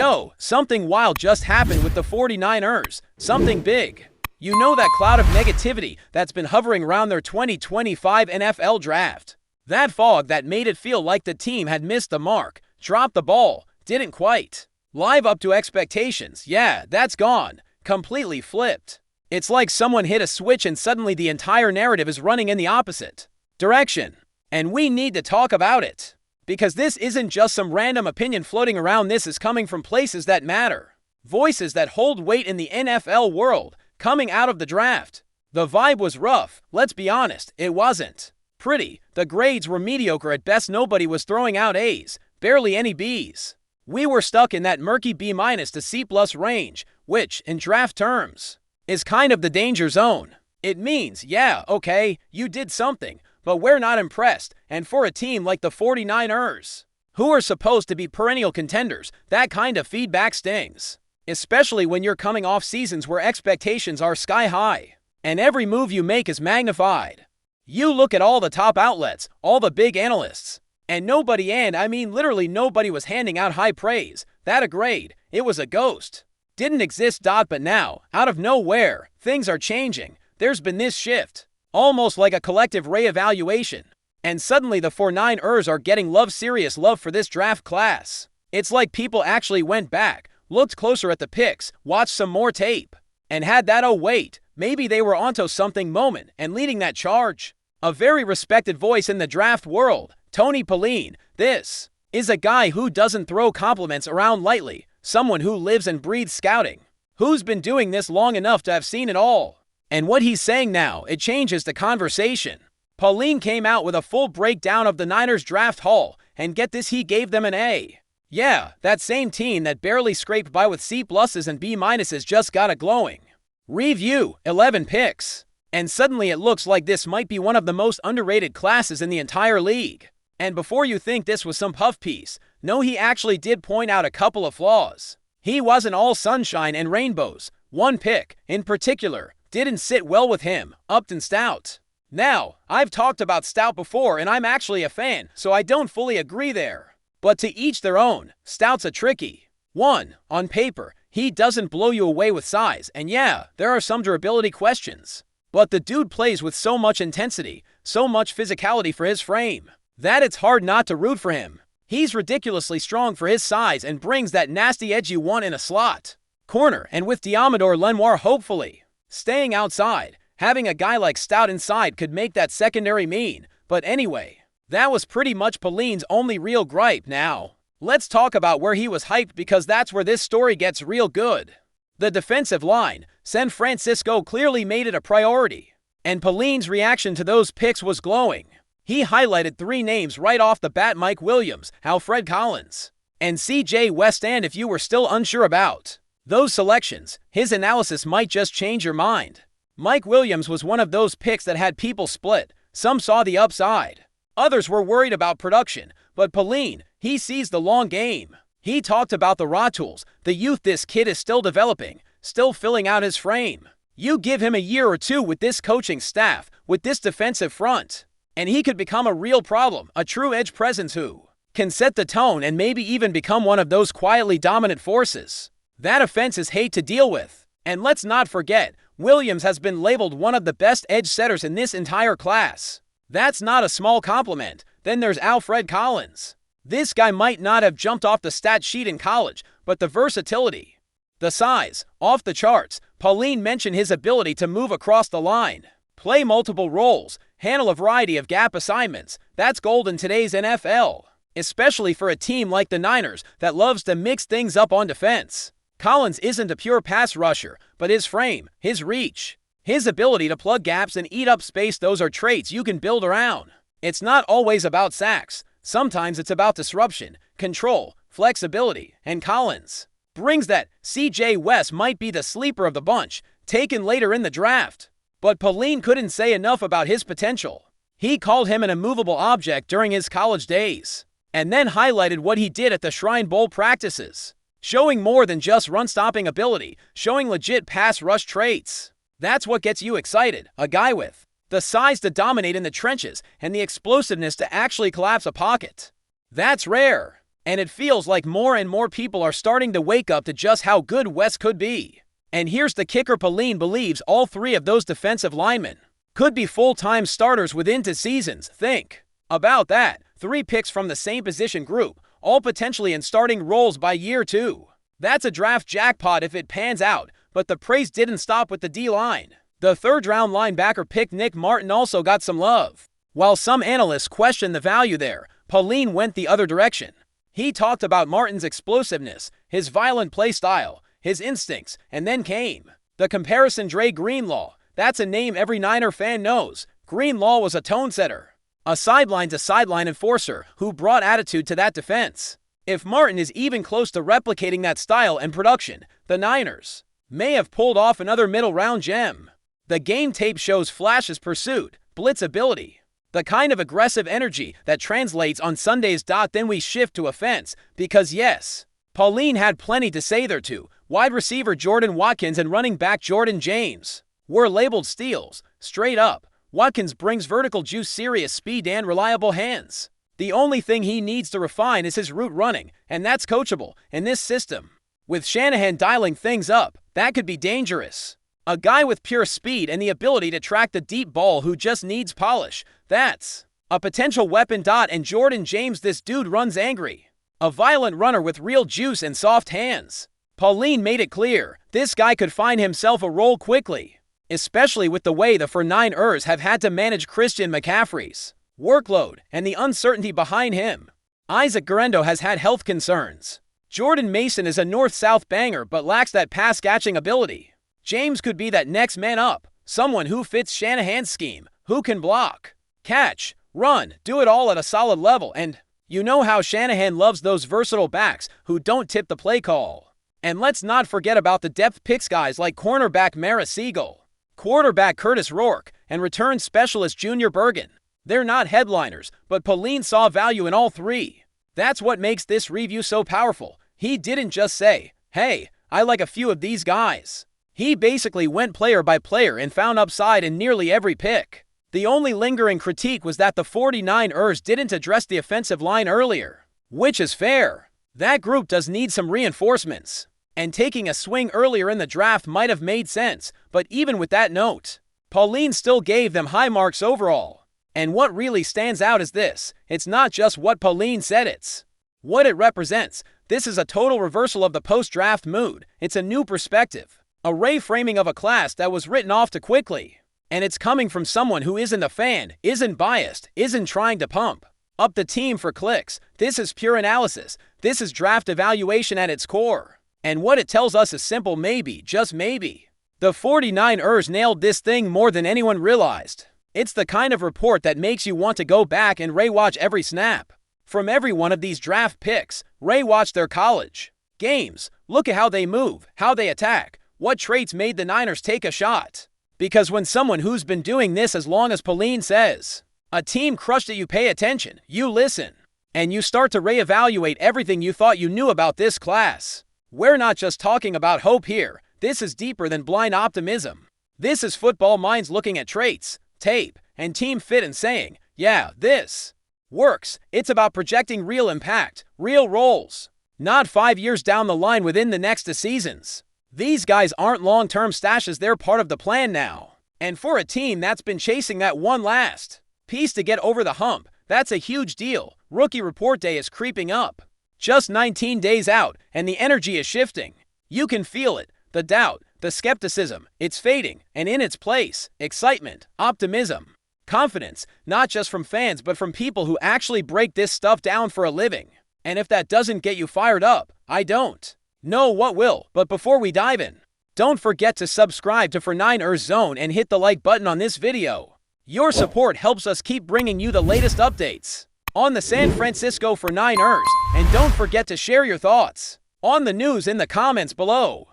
Yo, something wild just happened with the 49ers. Something big. You know that cloud of negativity that's been hovering around their 2025 NFL draft. That fog that made it feel like the team had missed the mark, dropped the ball, didn't quite live up to expectations. Yeah, that's gone. Completely flipped. It's like someone hit a switch and suddenly the entire narrative is running in the opposite direction. And we need to talk about it. Because this isn't just some random opinion floating around. This is coming from places that matter. Voices that hold weight in the NFL world, coming out of the draft. The vibe was rough, let's be honest, it wasn't pretty. The grades were mediocre at best. Nobody was throwing out A's, barely any B's. We were stuck in that murky B- to C+ range, which, in draft terms, is kind of the danger zone. It means, yeah, okay, you did something, but we're not impressed. And for a team like the 49ers, who are supposed to be perennial contenders, that kind of feedback stings. Especially when you're coming off seasons where expectations are sky high, and every move you make is magnified. You look at all the top outlets, all the big analysts, and nobody, and I mean literally nobody, was handing out high praise. That a grade, it was a ghost. Didn't exist. But now, out of nowhere, things are changing. There's been this shift, almost like a collective reevaluation. And suddenly the 49ers are getting love, serious love for this draft class. It's like people actually went back, looked closer at the picks, watched some more tape, and had that "oh wait, maybe they were onto something" moment. And leading that charge, a very respected voice in the draft world, Tony Pauline. This is a guy who doesn't throw compliments around lightly, someone who lives and breathes scouting, who's been doing this long enough to have seen it all. And what he's saying now, it changes the conversation. Pauline came out with a full breakdown of the Niners draft haul, and get this, he gave them an A. Yeah, that same team that barely scraped by with C+ and B- just got a glowing review, 11 picks. And suddenly it looks like this might be one of the most underrated classes in the entire league. And before you think this was some puff piece, no, he actually did point out a couple of flaws. He wasn't all sunshine and rainbows. One pick, in particular, didn't sit well with him, Upton Stout. Now, I've talked about Stout before and I'm actually a fan, so I don't fully agree there. But to each their own. Stout's a tricky one. On paper, he doesn't blow you away with size, and yeah, there are some durability questions. But the dude plays with so much intensity, so much physicality for his frame, that it's hard not to root for him. He's ridiculously strong for his size and brings that nasty edge you want in a slot corner. And with Diamador Lenoir hopefully staying outside, having a guy like Stout inside could make that secondary mean. But anyway, that was pretty much Pauline's only real gripe. Now, let's talk about where he was hyped, because that's where this story gets real good. The defensive line. San Francisco clearly made it a priority, and Pauline's reaction to those picks was glowing. He highlighted 3 names right off the bat: Mike Williams, Alfred Collins, and CJ West. And if you were still unsure about those selections, his analysis might just change your mind. Mike Williams was one of those picks that had people split. Some saw the upside, others were worried about production, but Pauline, he sees the long game. He talked about the raw tools, the youth this kid is still developing, still filling out his frame. You give him a year or two with this coaching staff, with this defensive front, and he could become a real problem, a true edge presence who can set the tone and maybe even become one of those quietly dominant forces that offenses hate to deal with. And let's not forget, Williams has been labeled one of the best edge setters in this entire class. That's not a small compliment. Then there's Alfred Collins. This guy might not have jumped off the stat sheet in college, but the versatility, the size, off the charts. Pauline mentioned his ability to move across the line, play multiple roles, handle a variety of gap assignments. That's gold in today's NFL, especially for a team like the Niners that loves to mix things up on defense. Collins isn't a pure pass rusher, but his frame, his reach, his ability to plug gaps and eat up space, those are traits you can build around. It's not always about sacks. Sometimes it's about disruption, control, flexibility, and Collins brings that. CJ West might be the sleeper of the bunch, taken later in the draft. But Pauline couldn't say enough about his potential. He called him an immovable object during his college days, and then highlighted what he did at the Shrine Bowl practices, showing more than just run-stopping ability, showing legit pass rush traits. That's what gets you excited, a guy with the size to dominate in the trenches and the explosiveness to actually collapse a pocket. That's rare. And it feels like more and more people are starting to wake up to just how good Wes could be. And here's the kicker: Pauline believes all three of those defensive linemen could be full-time starters within 2 seasons. Think about that. 3 picks from the same position group, all potentially in starting roles by year 2. That's a draft jackpot if it pans out, but the praise didn't stop with the D-line. The 3rd-round linebacker pick Nick Martin also got some love. While some analysts questioned the value there, Pauline went the other direction. He talked about Martin's explosiveness, his violent play style, his instincts, and then came the comparison. Dre Greenlaw. That's a name every Niner fan knows. Greenlaw was a tone setter, a sideline-to-sideline enforcer who brought attitude to that defense. If Martin is even close to replicating that style and production, the Niners may have pulled off another middle-round gem. The game tape shows flashes pursuit, blitz ability, the kind of aggressive energy that translates on Sundays. Then we shift to offense, because yes, Pauline had plenty to say there too. Wide receiver Jordan Watkins and running back Jordan James were labeled steals. Straight up, Watkins brings vertical juice, serious speed, and reliable hands. The only thing he needs to refine is his route running, and that's coachable in this system. With Shanahan dialing things up, that could be dangerous. A guy with pure speed and the ability to track the deep ball who just needs polish. That's a potential weapon. And Jordan James, this dude runs angry. A violent runner with real juice and soft hands. Pauline made it clear this guy could find himself a role quickly, especially with the way the 49ers have had to manage Christian McCaffrey's workload and the uncertainty behind him. Isaac Guerendo has had health concerns. Jordan Mason is a north-south banger but lacks that pass-catching ability. James could be that next man up, someone who fits Shanahan's scheme, who can block, catch, run, do it all at a solid level. And you know how Shanahan loves those versatile backs who don't tip the play call. And let's not forget about the depth picks, guys like cornerback Mara Siegel, quarterback Curtis Rourke, and return specialist Junior Bergen. They're not headliners, but Pauline saw value in all 3. That's what makes this review so powerful. He didn't just say, hey, I like a few of these guys. He basically went player by player and found upside in nearly every pick. The only lingering critique was that the 49ers didn't address the offensive line earlier, which is fair. That group does need some reinforcements, and taking a swing earlier in the draft might have made sense, but even with that note, Pauline still gave them high marks overall. And what really stands out is this: it's not just what Pauline said, it's what it represents. This is a total reversal of the post-draft mood. It's a new perspective, a reframing of a class that was written off too quickly. And it's coming from someone who isn't a fan, isn't biased, isn't trying to pump up the team for clicks. This is pure analysis. This is draft evaluation at its core. And what it tells us is simple: maybe, just maybe, the 49ers nailed this thing more than anyone realized. It's the kind of report that makes you want to go back and rewatch every snap from every one of these draft picks. Rewatch their college games. Look at how they move, how they attack, what traits made the Niners take a shot. Because when someone who's been doing this as long as Pauline says, a team crushed it, you pay attention, you listen, and you start to reevaluate everything you thought you knew about this class. We're not just talking about hope here. This is deeper than blind optimism. This is football minds looking at traits, tape, and team fit and saying, yeah, this works. It's about projecting real impact, real roles, not 5 years down the line within the next 2 seasons. These guys aren't long-term stashes, they're part of the plan now. And for a team that's been chasing that one last piece to get over the hump, that's a huge deal. Rookie report day is creeping up. Just 19 days out, and the energy is shifting. You can feel it. The doubt, the skepticism, it's fading, and in its place, excitement, optimism, confidence, not just from fans but from people who actually break this stuff down for a living. And if that doesn't get you fired up, I don't know what will. But before we dive in, don't forget to subscribe to 49ers Zone and hit the like button on this video. Your support helps us keep bringing you the latest updates on the San Francisco 49ers, and don't forget to share your thoughts on the news in the comments below.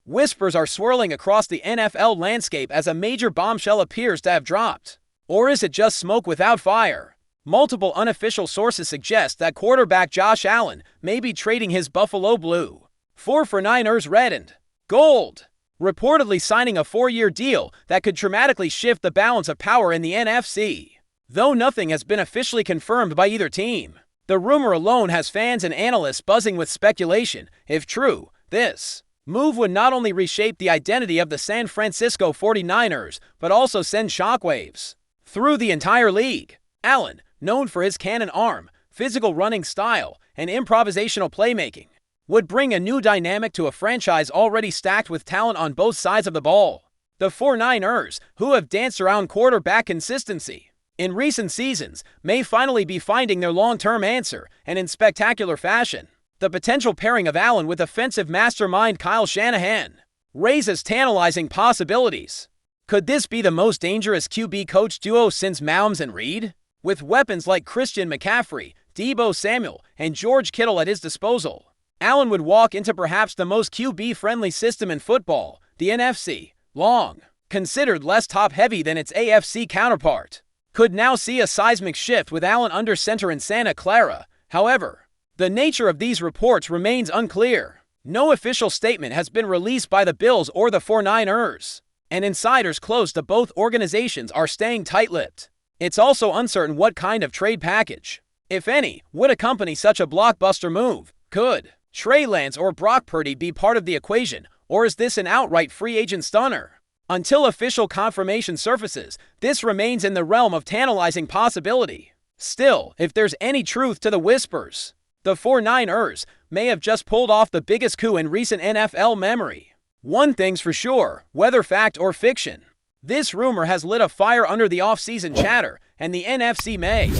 Whispers are swirling across the NFL landscape as a major bombshell appears to have dropped. Or is it just smoke without fire? Multiple unofficial sources suggest that quarterback Josh Allen may be trading his Buffalo Blue for 49ers red and gold, reportedly signing a 4-year deal that could dramatically shift the balance of power in the NFC. Though nothing has been officially confirmed by either team, The rumor alone has fans and analysts buzzing with speculation. If true, this move would not only reshape the identity of the San Francisco 49ers, but also send shockwaves through the entire league. Allen, known for his cannon arm, physical running style, and improvisational playmaking, would bring a new dynamic to a franchise already stacked with talent on both sides of the ball. The 49ers, who have danced around quarterback consistency in recent seasons, may finally be finding their long-term answer, and in spectacular fashion. The potential pairing of Allen with offensive mastermind Kyle Shanahan raises tantalizing possibilities. Could this be the most dangerous QB coach duo since Mahomes and Reed? With weapons like Christian McCaffrey, Deebo Samuel, and George Kittle at his disposal, Allen would walk into perhaps the most QB-friendly system in football, the NFC, long considered less top-heavy than its AFC counterpart. Could now see a seismic shift with Allen under center in Santa Clara. However, the nature of these reports remains unclear. No official statement has been released by the Bills or the 49ers, and insiders close to both organizations are staying tight-lipped. It's also uncertain what kind of trade package, if any, would accompany such a blockbuster move. Could Trey Lance or Brock Purdy be part of the equation, or is this an outright free agent stunner? Until official confirmation surfaces, this remains in the realm of tantalizing possibility. Still, if there's any truth to the whispers, the 49ers may have just pulled off the biggest coup in recent NFL memory. One thing's for sure, whether fact or fiction, this rumor has lit a fire under the offseason chatter, and the NFC may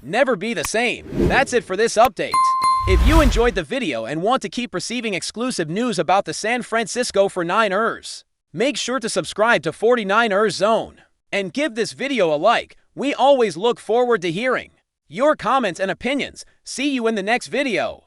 never be the same. That's it for this update. If you enjoyed the video and want to keep receiving exclusive news about the San Francisco 49ers, make sure to subscribe to 49ers Zone and give this video a like. We always look forward to hearing your comments and opinions. See you in the next video.